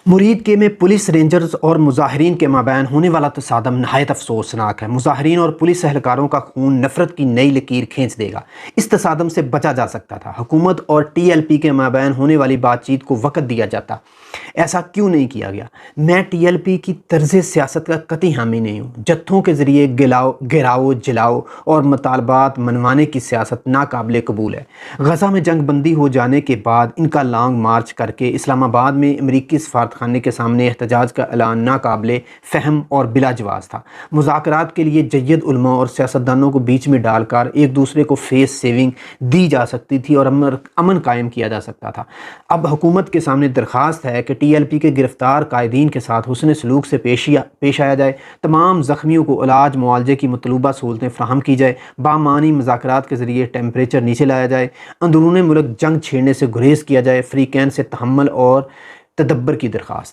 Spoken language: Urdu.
مرید کے میں پولیس رینجرز اور مظاہرین کے مابین ہونے والا تصادم نہایت افسوسناک ہے۔ مظاہرین اور پولیس اہلکاروں کا خون نفرت کی نئی لکیر کھینچ دے گا۔ اس تصادم سے بچا جا سکتا تھا۔ حکومت اور ٹی ایل پی کے مابین ہونے والی بات چیت کو وقت دیا جاتا۔ ایسا کیوں نہیں کیا گیا؟ میں ٹی ایل پی کی طرز سیاست کا قطعی حامی نہیں ہوں۔ جتھوں کے ذریعے گراؤ جلاؤ اور مطالبات منوانے کی سیاست ناقابل قبول ہے۔ غزہ میں جنگ بندی ہو جانے کے بعد ان کا لانگ مارچ کر کے اسلام آباد میں امریکی سفارتخانے کے سامنے احتجاج کا اعلان ناقابل فہم اور بلا جواز تھا۔ مذاکرات کے لیے جید علماء اور سیاستدانوں کو بیچ میں ڈال کر ایک دوسرے کو فیس سیونگ دی جا سکتی تھی اور امن قائم کیا جا سکتا تھا۔ اب حکومت کے سامنے درخواست ہے کہ ٹی ایل پی کے گرفتار قائدین کے ساتھ حسن سلوک سے پیش آیا جائے، تمام زخمیوں کو علاج معالجے کی مطلوبہ سہولتیں فراہم کی جائے، بامعنی مذاکرات کے ذریعے ٹیمپریچر نیچے لایا جائے، اندرون ملک جنگ چھیڑنے سے گریز کیا جائے، فریقین سے تحمل اور تدبر کی درخواست۔